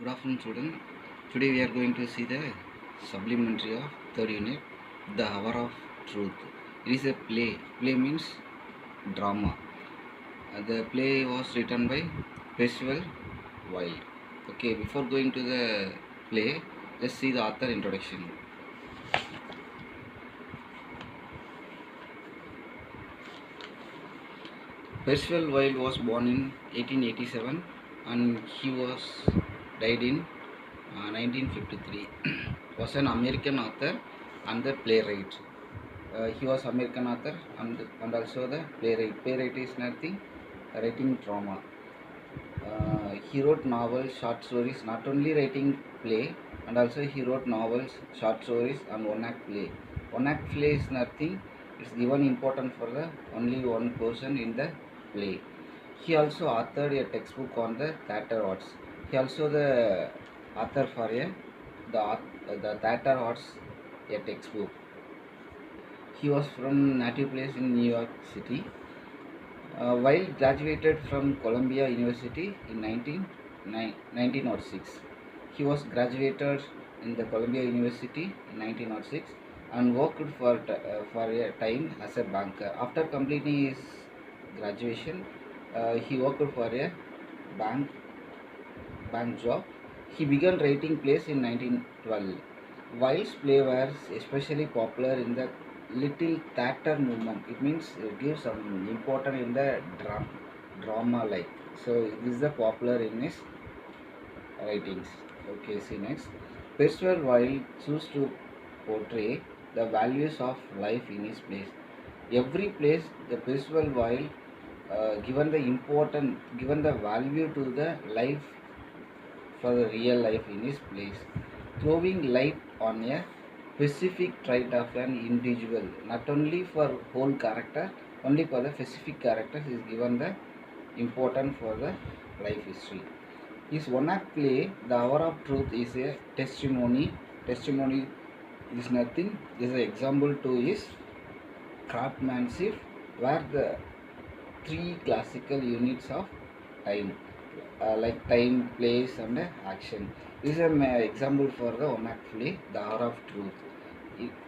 Good afternoon, student. Today we are going to see the supplementary of third unit, The Hour of Truth. It is a play. Play means drama. The play was written by Percival Wilde. Okay, before going to the play, let's see the author introduction. Percival Wilde was born in 1887 and he was died in 1953. Was an American author and the playwright. He was American author and also the playwright. Playwright is nothing, writing drama. He wrote novels, short stories, not only writing play, and also he wrote novels, short stories, and one act play. One act play is nothing, it's given important for the only one person in the play. He also authored a textbook on the theatre arts. He also the author for the theatre arts a textbook. He was from native place in New York City. While graduated from Columbia University in 1906. He was graduated in the Columbia University in 1906 and worked for a time as a banker. After completing his graduation, he worked for a bank job. He began writing plays in 1912. Wilde's plays were especially popular in the little theatre movement. It means it gives some important in the drama like. So this is the popular in his writings. Okay, see next. Percival Wilde chose to portray the values of life in his plays. Every place the Percival Wilde given the value to the life for the real life in his place, throwing light on a specific trait of an individual, not only for whole character, only for the specific characters is given the important for the life history. His one act play, The Hour of Truth, is a testimony. Testimony is nothing. This is an example to his craftsmanship, where the three classical units of time, like time, place, and action. This is an example for the one act play, The Hour of Truth.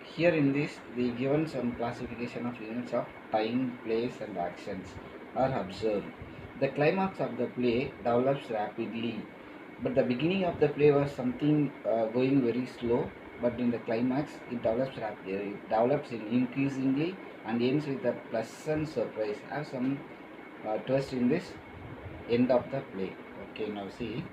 Here in this, they given some classification of units of time, place, and actions are observed. The climax of the play develops rapidly, but the beginning of the play was something going very slow. But in the climax, it develops rapidly. It develops in increasingly and ends with a pleasant surprise. Have some twist in this end of the play. Okay, now see.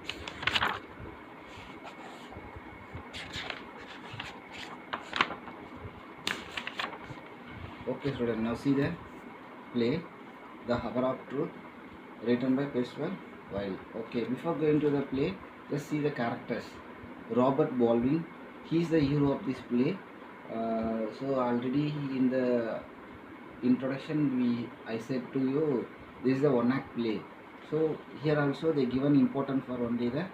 Okay, student, now see the play, The Hour of Truth, written by Percival Wilde. Okay, before going to the play, just see the characters. Robert Baldwin, he is the hero of this play. So already in the introduction I said to you, this is the one act play. So here also they given important for only the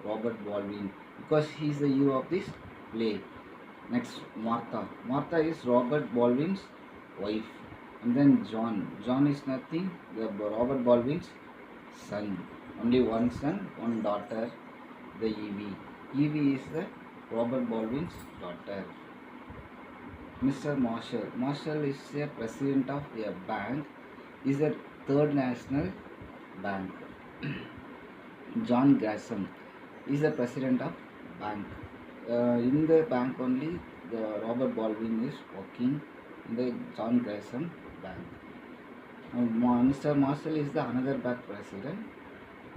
Robert Baldwin because he is the hero of this play. Next, Martha. Martha is Robert Baldwin's wife. And then John. John is nothing, the Robert Baldwin's son. Only one son, one daughter, the Evie. Evie is the Robert Baldwin's daughter. Mr. Marshall. Marshall is a president of a bank. Is the Third National Bank. John Gresham is the president of bank. In the bank only, the Robert Baldwin is working in the John Gresham bank. Mr. Marshall is the another bank president.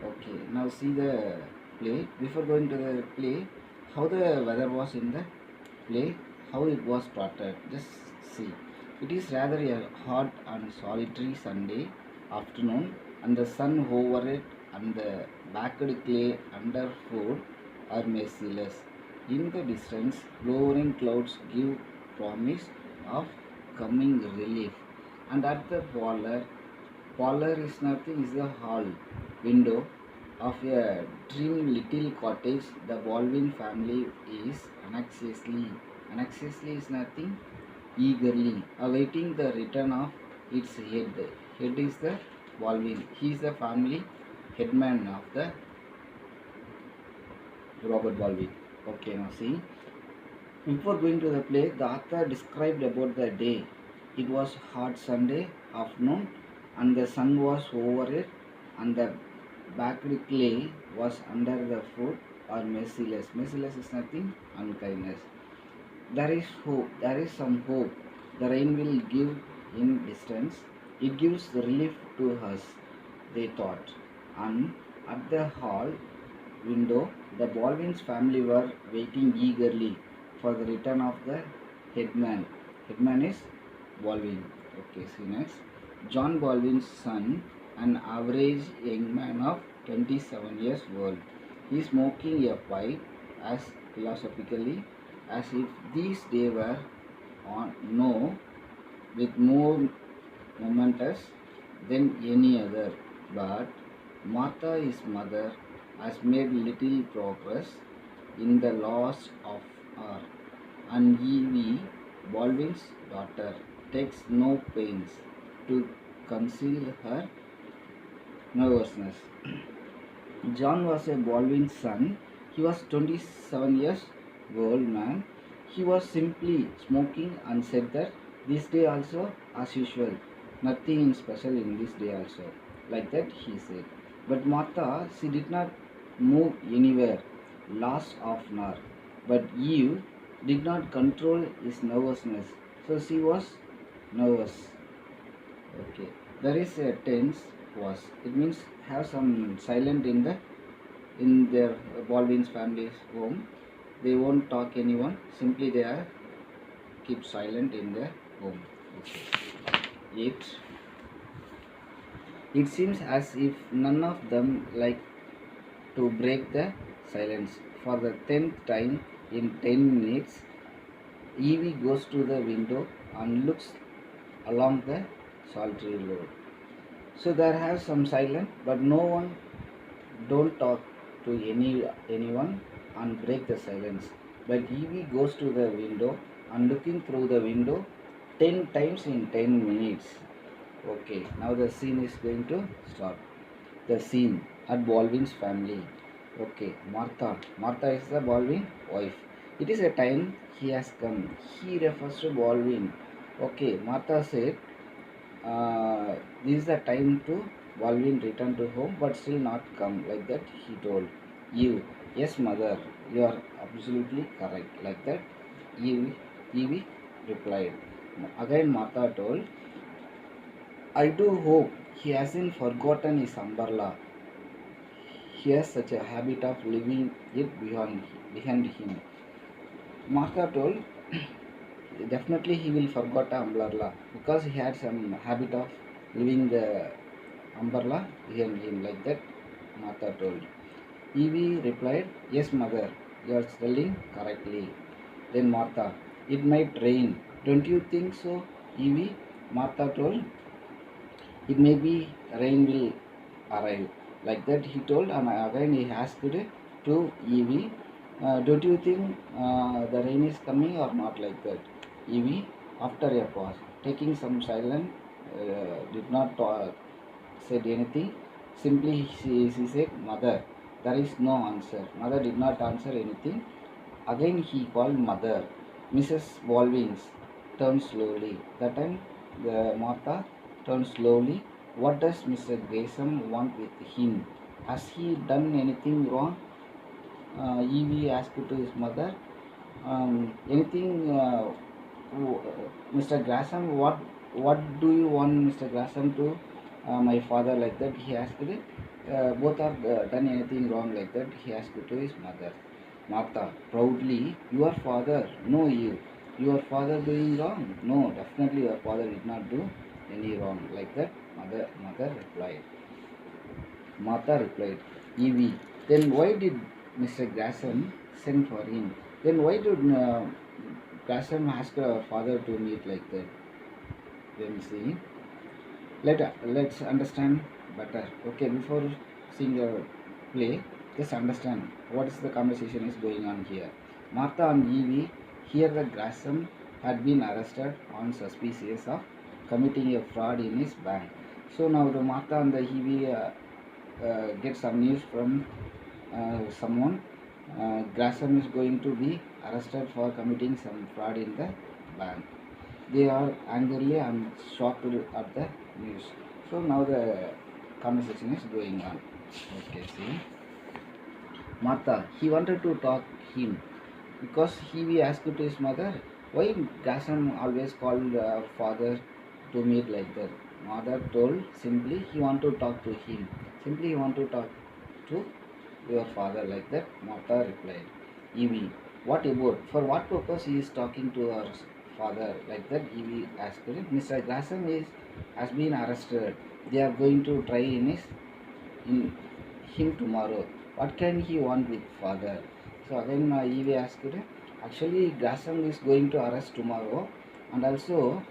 Okay, now see the play. Before going to the play, how the weather was in the play, how it was started. Just see. It is rather a hot and solitary Sunday afternoon, and the sun over it and the backed clay underfoot are merciless. In the distance, lowering clouds give promise of coming relief. And at the parlor is nothing, is the hall window of a trim little cottage. The Baldwin family is anxiously is nothing, eagerly awaiting the return of its head. Head is the Baldwin. He is the family headman of the Robert Baldwin. Okay, now see. Before going to the play, the author described about the day. It was hot Sunday afternoon, and the sun was over it, and the baked clay was under the foot, or merciless. Merciless is nothing, unkindness. There is hope, there is some hope. The rain will give in distance. It gives relief to us, they thought. And at the hall window, the Baldwin's family were waiting eagerly for the return of the headman. Headman is Baldwin. Okay, see next. John Baldwin's son, an average young man of 27 years old. He is smoking a pipe as philosophically as if these days were on no with more momentous than any other. But Martha, his mother, has made little progress in the loss of her, and Evie, Baldwin's daughter, takes no pains to conceal her nervousness. John was a Baldwin's son. He was 27 years old man. He was simply smoking and said that this day also as usual. Nothing special in this day also. Like that he said. But Martha, she did not move anywhere, last half an hour. But Eve did not control his nervousness. So she was nervous. Okay. There is a tense was. It means have some silent in their Baldwin's family's home. They won't talk anyone. Simply they are keep silent in their home. Okay. It seems as if none of them like to break the silence. For the 10th time in 10 minutes, Evie goes to the window and looks along the solitary road. So there have some silence, but no one don't talk to anyone and break the silence. But Evie goes to the window and looking through the window 10 times in 10 minutes. Okay, now the scene is going to start. The scene at Baldwin's family. Okay, Martha. Martha is the Baldwin wife. It is a time he has come. He refers to Baldwin. Okay, Martha said, this is the time to Baldwin return to home, but still not come. Like that, he told. You, yes, mother, you are absolutely correct. Like that, Evie replied. Again, Martha told, I do hope he hasn't forgotten his umbrella. He has such a habit of leaving it behind him. Martha told, definitely he will forget the umbrella because he had some habit of leaving the umbrella behind him. Like that, Martha told. Evie replied, yes, mother, you are telling correctly. Then Martha, it might rain. Don't you think so, Evie? Martha told, it may be rain will arrive. Like that he told, and again he asked to Evie, don't you think the rain is coming or not? Like that. Evie, after a pause, taking some silence, did not said anything. Simply she said, mother, there is no answer. Mother did not answer anything. Again he called mother. Mrs. Baldwin's turned slowly. That time the Martha turned slowly. What does Mr. Grayson want with him? Has he done anything wrong? Evie asked to his mother. Anything, Mr. Grayson? What do you want, Mr. Grayson, to my father? Like that he asked. Both have done anything wrong? Like that he asked to his mother. Martha proudly, your father? No, you. Your father doing wrong? No, definitely your father did not do any wrong. Like that, mother replied. Martha replied, Evie, then why did Mr. Gresham send for him? Then why did Gresham ask her father to meet like that? Then see, let's understand better. Okay, before seeing the play, just understand what is the conversation is going on here. Martha and Evie hear that Gresham had been arrested on suspicion of committing a fraud in his bank. So now the Martha and the Evie get some news from someone Gresham is going to be arrested for committing some fraud in the bank. They are angrily and shocked at the news. So now the conversation is going on. Okay, see. Martha, he wanted to talk him because he asked to his mother, why Gresham always called father to meet like that. Mother told simply he want to talk to him. Simply he want to talk to your father like that. Martha replied, Evie, what about? For what purpose he is talking to her father like that? Evie asked him. Mr. Gresham has been arrested. They are going to try in him tomorrow. What can he want with father? So again Evie asked him. Actually, Gresham is going to arrest tomorrow, and also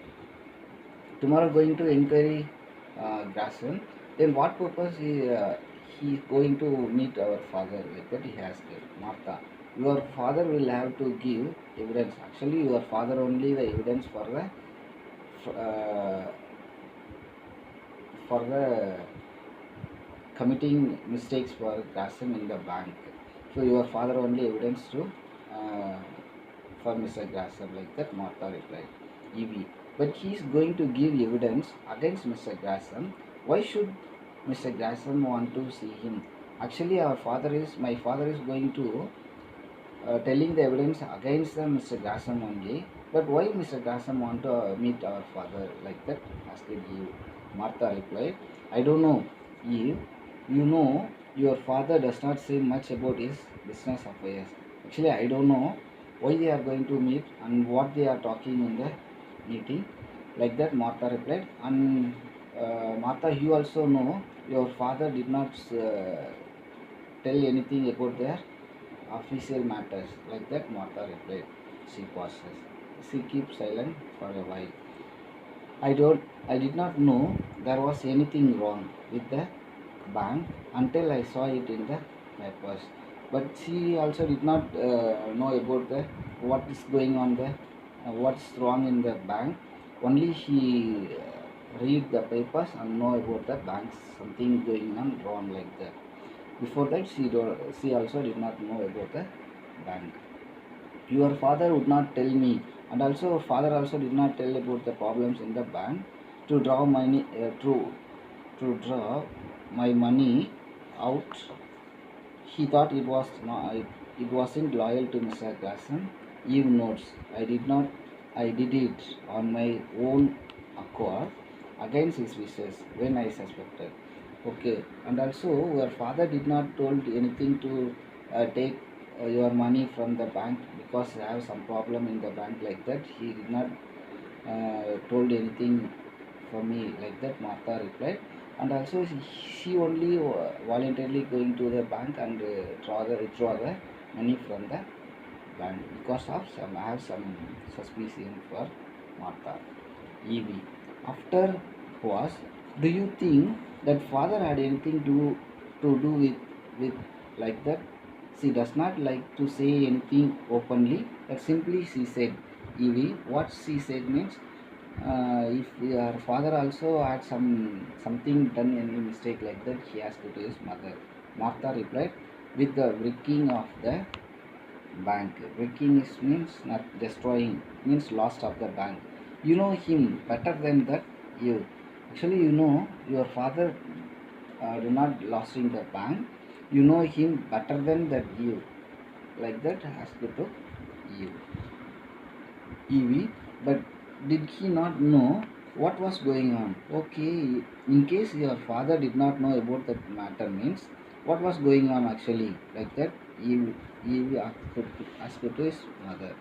tomorrow going to inquiry Gresham. Then what purpose he going to meet our father like that? He asked Martha. Your father will have to give evidence. Actually, your father only the evidence uh, for the committing mistakes for Gresham in the bank. So your father only evidence to uh, for Mr. Gresham like that. Martha replied. Evie. But he is going to give evidence against Mr. Gresham. Why should Mr. Gresham want to see him? Actually, my father is going to telling the evidence against the Mr. Gresham only. But why Mr. Gresham want to meet our father like that? Asked Eve. Martha replied, I don't know, Eve. You know, your father does not say much about his business affairs. Actually, I don't know why they are going to meet and what they are talking in the meeting. Like that, Martha replied. And Martha, you also know your father did not tell anything about their official matters. Like that, Martha replied. She pauses. She keeps silent for a while. I did not know there was anything wrong with the bank until I saw it in the papers. But she also did not know about the what is going on the what's wrong in the bank. Only she read the papers and know about the banks something going on wrong like that. Before that, she also did not know about the bank. Your father would not tell me, and also father also did not tell about the problems in the bank to draw money to draw my money out. He thought it wasn't loyal to Mr. Gresham. Eve notes, I did it on my own accord against his wishes when I suspected. Okay, and also your father did not told anything to take your money from the bank because I have some problem in the bank like that. He did not told anything for me like that. Martha replied, and also she only voluntarily going to the bank and withdraw the money from the bank because of some I have some suspicion for Martha. Evie. After was, do you think that father had anything to do with like that? She does not like to say anything openly, but simply she said, Evie, what she said means if your father also had something done any mistake like that, he asked to his mother. Martha replied, with the wrecking of the bank. Wrecking means not destroying, means loss of the bank. You know him better than that. You actually you know your father do not lost in the bank. You know him better than that. You like that asked to you. Evie, but did he not know what was going on? Okay, in case your father did not know about that matter, means what was going on actually, like that, Evie asked to his mother,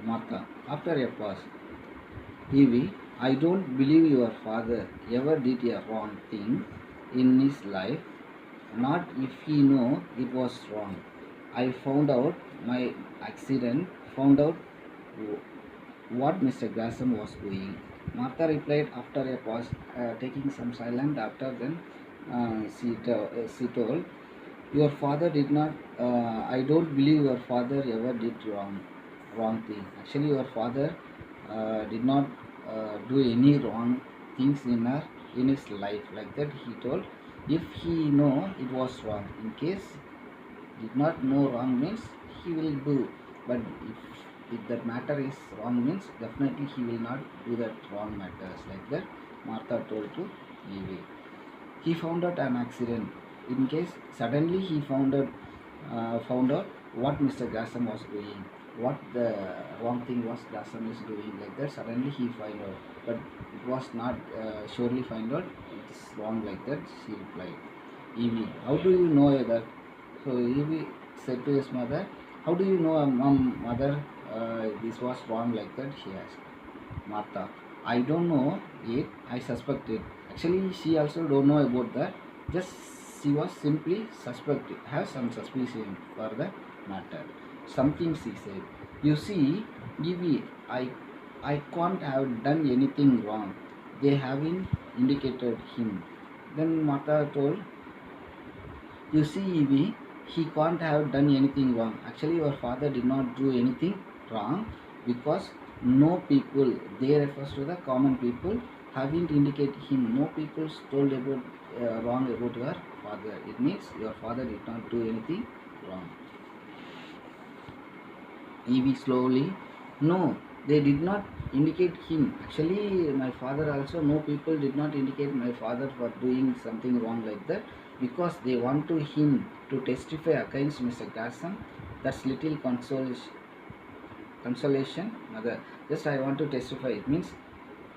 Martha. After a pause, Evie, I don't believe your father ever did a wrong thing in his life, not if he know it was wrong. I found out my accident, found out what Mr. Gresham was doing. Martha replied after a pause, taking some silence. After then, she told, "Your father did not. I don't believe your father ever did wrong thing. Actually, your father did not do any wrong things in his life like that." He told, if he know it was wrong, in case did not know wrong means he will do, but if that matter is wrong means definitely he will not do that wrong matters. Like that Martha told to Evie. He found out an accident. In case suddenly he found out what Mr. Gresham was doing, what the wrong thing was Gresham is doing. Like that suddenly he find out, but it was not surely find out. It is wrong. Like that she replied. Evie, how do you know that? So Evie said to his mother, how do you know, mother, this was wrong? Like that she asked. Martha, I don't know it, I suspect it. Actually, she also don't know about that. Just she was simply suspected, have some suspicion for the matter. Something she said. You see, Givi, I can't have done anything wrong. They haven't indicated him. Then Martha told, you see, Evie, he can't have done anything wrong. Actually, your father did not do anything wrong because no people, they refers to the common people, haven't indicated him. No people told about wrong about your father. It means your father did not do anything wrong. Evie slowly, no, they did not indicate him. Actually, my father also, no people did not indicate my father for doing something wrong like that because they want to him to testify against Mr. Gresham. That's little consolation, mother. Just I want to testify. It means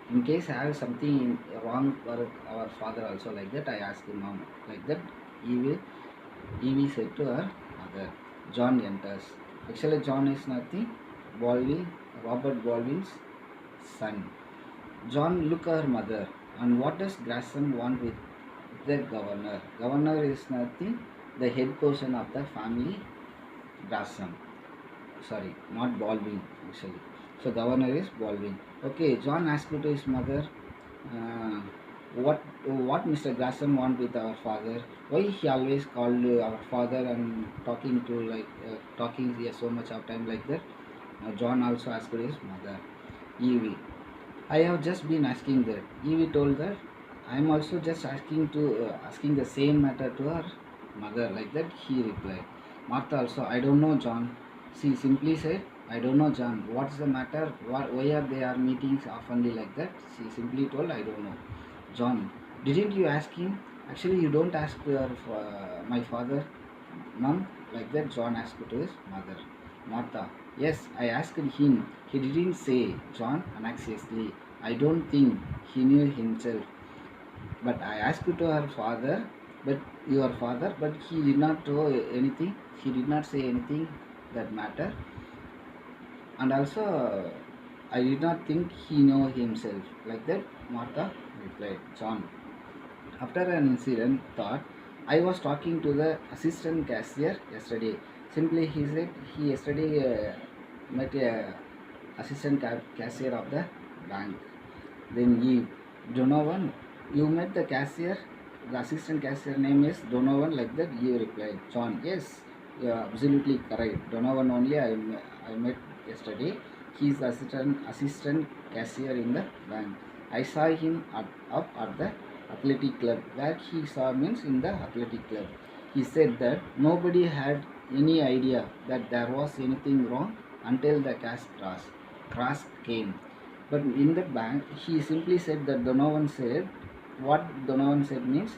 in case I have something wrong for our father also like that, I ask him mom like that. Evie said to her mother. John enters. Actually, John is nothing. Baldwin, Robert Baldwin's son. John look at her mother. And what does Gresham want with the governor? Governor is nothing. The head person of the family, Gresham. Sorry, not Baldwin actually. So governor is Baldwin. Okay, John asked to his mother, uh, what Mr. Gresham want with our father? Why he always called our father and talking to talking here so much of time like that? John also asked his mother, Evie. I have just been asking that. Evie told that I am also just asking the same matter to her mother. Like that he replied. Martha also, I don't know, John. She simply said, I don't know, John. What's the matter? Why are they are meetings oftenly like that? She simply told, I don't know. John, didn't you ask him? Actually, you don't ask my father, mom. Like that, John asked to his mother. Martha, yes, I asked him. He didn't say, John, anxiously. I don't think he knew himself. But I asked to her father, but your father, but he did not know anything. He did not say anything that matter. And also, I did not think he know himself. Like that, Martha replied. John, after an incident, thought, I was talking to the assistant cashier yesterday. Simply, he said he yesterday met a assistant cashier of the bank. Then he, Donovan, you met the cashier? The assistant cashier name is Donovan, like that you replied. John, yes, you are absolutely correct. Donovan only I met yesterday. He is assistant cashier in the bank. I saw him up at the athletic club. Where he saw means in the athletic club. He said that nobody had any idea that there was anything wrong until the crash came. But in the bank, he simply said that Donovan said, what Donovan said means,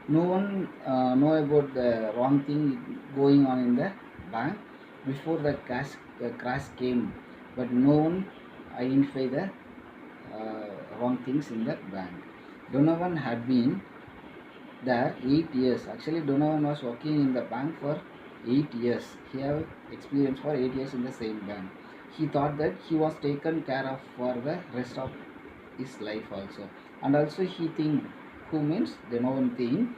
no one know about the wrong thing going on in the bank before the crash came, but no one identify the wrong things in the bank. Donovan had been there 8 years. Actually, Donovan was working in the bank for 8 years. He have experience for 8 years in the same bank. He thought that he was taken care of for the rest of his life also. And also he think, who means Donovan think,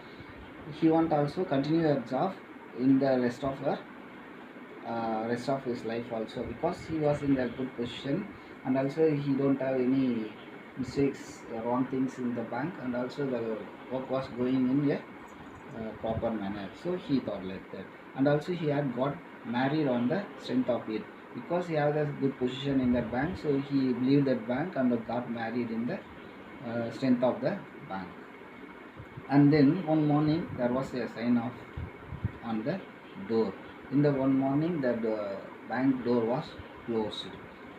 he want also continue a job in the rest of his life also because he was in a good position and also he don't have any mistakes, wrong things in the bank and also the work was going in a proper manner. So he thought like that. And also he had got married on the strength of it because he had a good position in that bank. So he believed that bank and got married in the strength of the bank. And then one morning there was a sign off on the door. In the one morning, the bank door was closed.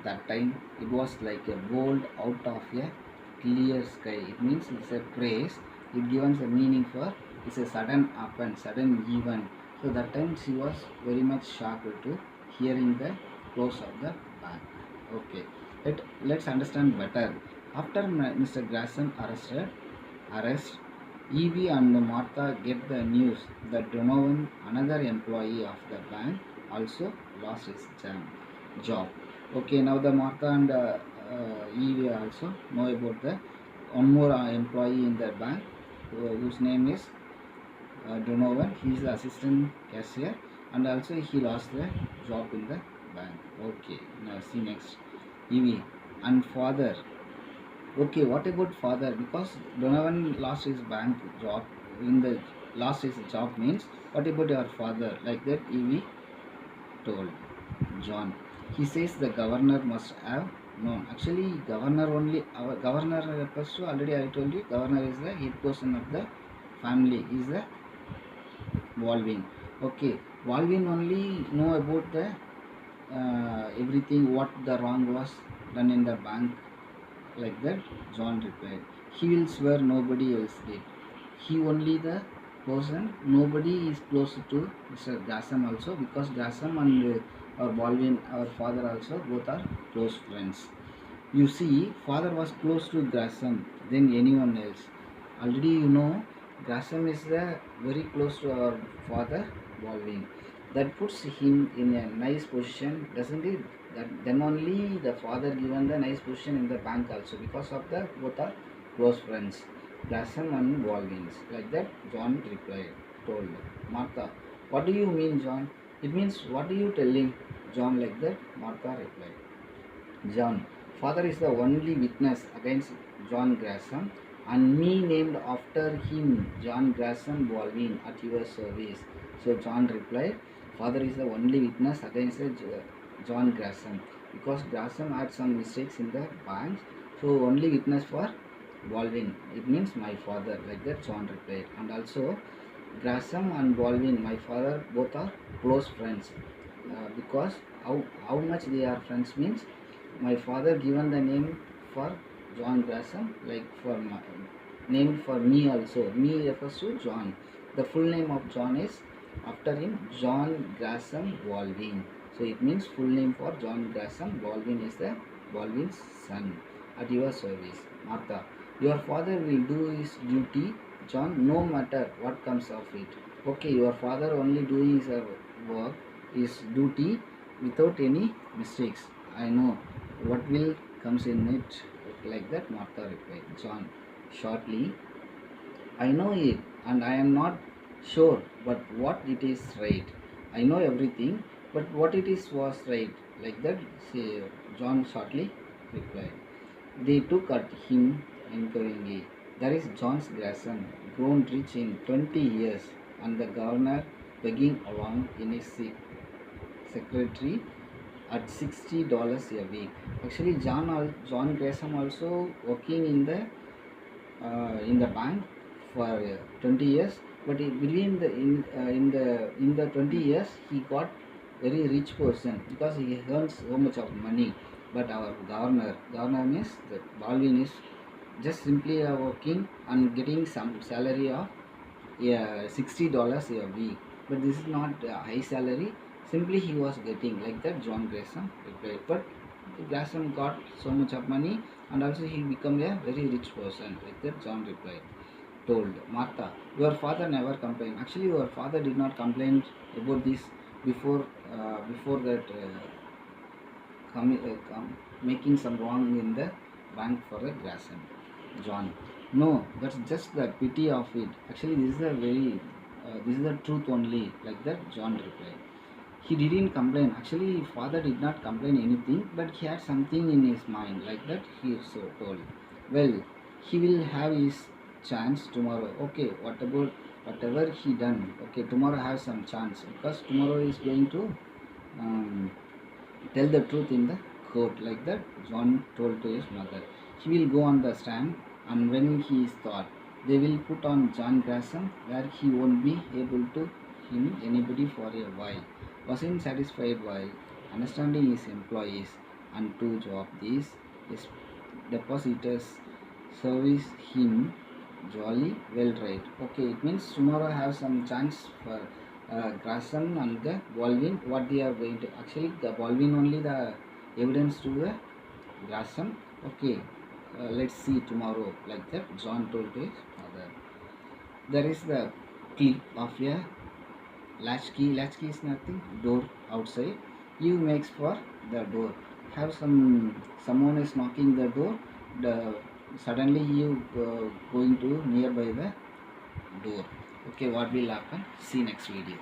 That time it was like a bolt out of a clear sky. It means it's a praise. It gives a meaning for it's a sudden happen, sudden event. So that time she was very much shocked to hearing the close of the bank. Okay, let's understand better. After Mr. Grayson arrest, Evie and Martha get the news that Donovan, another employee of the bank, also lost his job. Okay, now the Martha and Evie also know about the one more employee in the bank whose name is Donovan. He is the assistant cashier and also he lost the job in the bank. Okay, now see next. Evie and father. Okay, what about father? Because Donovan lost his bank job in the lost his job means what about your father? Like that Evie told John. He says the governor must have known. Actually, governor only our governor refers to already I told you governor is the head person of the family is the Baldwin. Okay, Baldwin only know about the everything what the wrong was done in the bank. Like that, John replied. He will swear nobody else did. He only the person, nobody is close to Mr. Gassam also because Gassam and our Baldwin, our father also, both are close friends. You see, father was close to Gassam than anyone else. Already you know, Gassam is the very close to our father, Baldwin. That puts him in a nice position, doesn't it? That then only the father given the nice position in the bank also because of the both are close friends, Gassam and Baldwin. Like that, John replied, told Martha, "What do you mean, John? It means what are you telling?" John like that, Martha replied. John, father is the only witness against John Gresham and me named after him, John Gresham Baldwin, at your service. So John replied, father is the only witness against John Gresham because Gresham had some mistakes in the banks. So only witness for Baldwin. It means my father. Like that John replied. And also Gresham and Baldwin, my father, both are close friends because how much they are friends means my father given the name for John Gresham like for my, name for me also. Me refers to John. The full name of John is after him John Gresham Baldwin. So it means full name for John Gresham Baldwin is the Baldwin's son at your service. Martha, your father will do his duty, John, no matter what comes of it. Okay, your father only doing his work, his duty without any mistakes. I know what will comes in it. Like that, Martha replied. John, shortly, I know it, and I am not sure, but what it is right. I know everything, but what it is was right. Like that, say, John shortly replied. They took at him inquiringly. There is John's grandson, grown rich in 20 years, and the governor begging along in his secretary at $60 a week. Actually, John Gresham also working in the bank for 20 years, but between the in the 20 years he got very rich person because he earns so much of money. But our governor means the Baldwin is just simply working and getting some salary of $60 a week. But this is not a high salary. Simply he was getting like that. John Gresham replied. But Gresham got so much of money and also he become a very rich person. Like that John replied. Told Martha, your father never complained. Actually, your father did not complain about this before that making some wrong in the bank for a Gresham. John, no, that's just the pity of it. Actually, this is the truth only. Like that, John replied. He didn't complain. Actually, father did not complain anything, but he had something in his mind. Like that, he so told. Well, he will have his chance tomorrow. Okay, what about whatever he done? Okay, tomorrow have some chance because tomorrow is going to um, tell the truth in the court. Like that, John told to his mother. He will go on the stand, and when he is thought, they will put on John Gresham, where he won't be able to him anybody for a while. wasn't satisfied while understanding his employees and to job these his depositors service him jolly well, right? Okay, it means tomorrow I have some chance for Grayson and the Baldwin. What they are going to actually the Baldwin only the evidence to the Grayson. Okay, let's see tomorrow like that. John told his father. There is the click of a latchkey. Latchkey is nothing. Door outside. You makes for the door. Have someone is knocking the door. The suddenly you going to nearby the door. Okay, what will happen? See next video.